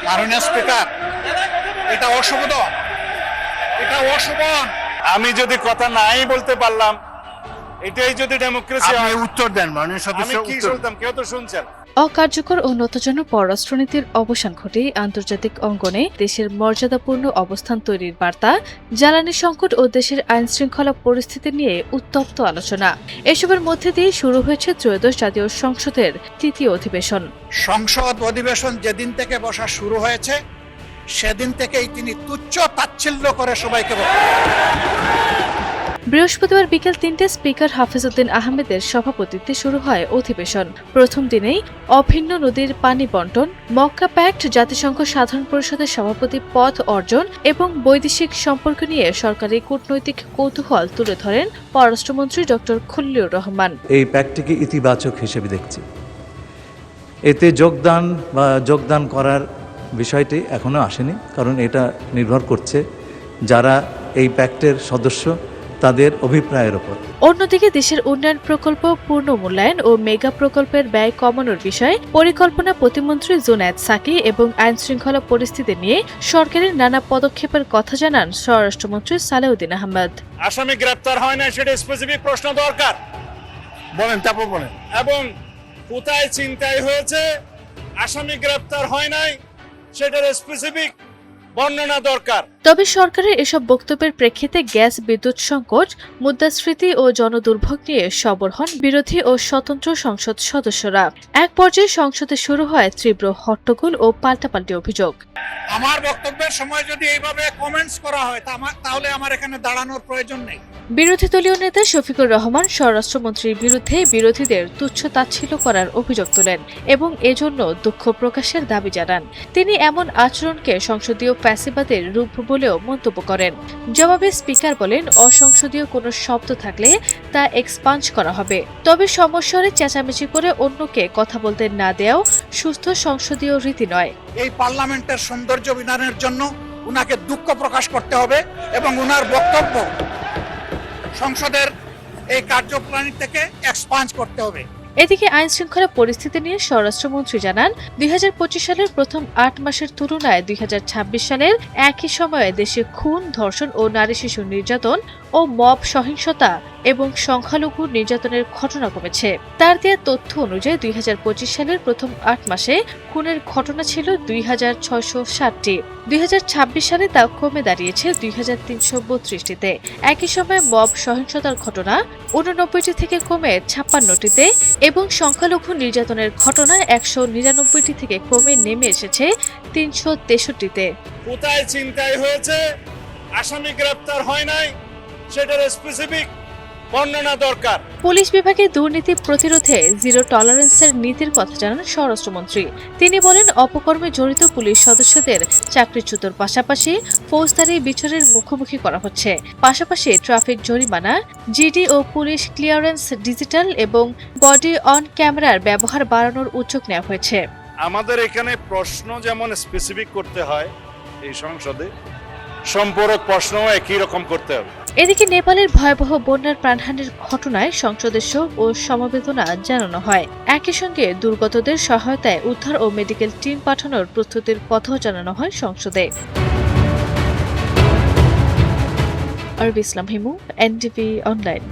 মাননীয় স্পিকার, এটা অশোভন, এটা অশোভন। আমি যদি কথা নাই বলতে পারলাম, এটাই যদি ডেমোক্রেসি হয়। উত্তর দেন মাননীয় আমি কি শুনতাম, কেউ তো শুনছেন। অকার্যকর ও নতজানু পররাষ্ট্রনীতির অবসান ঘটিয়ে আন্তর্জাতিক অঙ্গনে দেশের মর্যাদাপূর্ণ অবস্থান তৈরির বার্তা, জ্বালানি সংকট ও দেশের আইনশৃঙ্খলা পরিস্থিতি নিয়ে উত্তপ্ত আলোচনা। এসবের মধ্যে দিয়ে শুরু হয়েছে ত্রয়োদশ জাতীয় সংসদের তৃতীয় অধিবেশন। সংসদ অধিবেশন যেদিন থেকে বসা শুরু হয়েছে সেদিন থেকেই তিনি তুচ্ছ তাচ্ছিল্য করে সবাইকে বৃহস্পতিবার বিকেল ৩টায় স্পিকার হাফিজউদ্দিন আহমেদের সভাপতিত্বে শুরু হয় অধিবেশন। প্রথম দিনেই অভিন্ন নদীর পানি বন্টন, মক্কা প্যাক্ট, জাতিসংঘ সাধারণ পরিষদের সভাপতি পদ অর্জন এবং বৈদেশিক সম্পর্ক নিয়ে সরকারি কূটনৈতিক কৌতূহল তুলে ধরেন পররাষ্ট্রমন্ত্রী ড খলিলুর রহমান। এই প্যাক্টটিকে ইতিবাচক হিসেবে দেখছি। এতে যোগদান করার বিষয়টি এখনো আসেনি, কারণ এটা নির্ভর করছে যারা এই প্যাক্টের সদস্য তাদের অভিপ্রায়ের উপর। অন্যদিকে দেশের উন্নয়ন প্রকল্প পূর্ণ মূল্যায়ন ও মেগা প্রকল্পের ব্যয় কমানোর বিষয়ে পরিকল্পনা প্রতিমন্ত্রী জুনায়েদ সাকি এবং আইন শৃঙ্খলা পরিস্থিতি নিয়ে সরকারের নানা পদক্ষেপের কথা জানান স্বরাষ্ট্রমন্ত্রী সালেউদ্দিন আহমেদ। আসামি গ্রেপ্তার হয় না সেটা স্পেসিফিক প্রশ্ন দরকার, বলেন, তারপর বলেন। এবং কোথায় ছিনতাই হয়েছে, আসামি গ্রেপ্তার হয় নাই সেটার স্পেসিফিক বর্ণনা দরকার। তবে সরকারের এসব বক্তব্যের প্রেক্ষিতে গ্যাস, বিদ্যুৎ সংকট, মুদ্রাস্ফীতি ও জনদুর্ভোগ নিয়ে সরব হন বিরোধী ও স্বতন্ত্র সংসদ সদস্যরা। এক পর্যায়ে সংসদে শুরু হয় তীব্র হট্টগোল ও পাল্টাপাল্টি অভিযোগ। আমার বক্তব্যের সময় যদি এইভাবে কমেন্টস করা হয় তাহলে আমার এখানে দাঁড়ানোর প্রয়োজন নেই। বিরোধী দলীয় নেতা শফিকুর রহমান স্বরাষ্ট্রমন্ত্রীর বিরুদ্ধে বিরোধীদের তুচ্ছ তাচ্ছিল্য করার অভিযোগ তোলেন এবং এজন্য দুঃখ প্রকাশের দাবি জানান। তিনি এমন আচরণকে সংসদীয় ফ্যাসিবাদের রূপ বলেও মন্তব্য করেন। জবাবে স্পিকার বলেন, অসংসদীয় কোনো শব্দ থাকলে তা এক্সপাঞ্জ করা হবে, তবে সমস্যারে চেঁচামেচি করে অন্যকে কথা বলতে না দেওয়াও সুস্থ সংসদীয় রীতি নয়। এই পার্লামেন্টের সৌন্দর্য বিধানের জন্য উনাকে দুঃখ প্রকাশ করতে হবে এবং উনার বক্তব্য সংসদের এই কার্যপ্রণালী থেকে এক্সপাঞ্জ করতে হবে। এদিকে আইন শৃঙ্খলা পরিস্থিতি নিয়ে স্বরাষ্ট্রমন্ত্রী জানান, ২০২৫ সালের প্রথম ৮ মাসের তুলনায় ২০২৬ সালের একই সময়ে দেশে খুন, ধর্ষণ ও নারী শিশু নির্যাতন ও মব সহিংসতা এবং সংখ্যালঘু নির্যাতনের ঘটনা কমেছে। তার দেওয়া তথ্য অনুযায়ী ২০২৫ সালের প্রথম ৮ মাসে খুনের ঘটনা ছিল ২৬৬০টি। ২০২৬ সালে তা কমে দাঁড়িয়েছে ২৩৩২টিতে। একই সময়ে মব সহিংসতার ঘটনা ৮৯টি থেকে কমে ৫৬টিতে এবং সংখ্যালঘু নির্যাতনের ঘটনা ১৯৯টি থেকে কমে নেমে এসেছে ৩৬৩তে। কোথায় ছিনতাই হয়েছে, আসামি গ্রেপ্তার হয় নাই সেটার স্পেসিফিক বর্ণনা দরকার। পুলিশ বিভাগে দুর্নীতি প্রতিরোধে জিরো টলারেন্সের নীতির কথা জানান স্বরাষ্ট্রমন্ত্রী। তিনি বলেন, অপকর্মে জড়িত পুলিশ সদস্যদের চাকরিচ্যুতর পাশাপাশি ফৌজদারি বিচারের মুখোমুখি করা হচ্ছে। পাশাপাশি ট্রাফিক জরিমানা, জিডি ও পুলিশ ক্লিয়ারেন্স, ডিজিটাল এবং বডি অন ক্যামেরার ব্যবহার বাড়ানোর উদ্যোগ নেওয়া হয়েছে। আমাদের এখানে প্রশ্ন যেমন স্পেসিফিক করতে হয়, এই সংসদে সম্পূরক প্রশ্নও একই রকম করতে হবে। এদিকে নেপালের ভয়াবহ বন্যার প্রাণহানির ঘটনায় সংসদে শোক ও সমবেদনা জানানো হয়। একই সঙ্গে দুর্গতদের সহায়তায় উদ্ধার ও মেডিকেল টিম পাঠানোর প্রস্তুতির কথাও জানানো হয় সংসদে। আরবি ইসলাম হিমু, এনটিভি অনলাইন।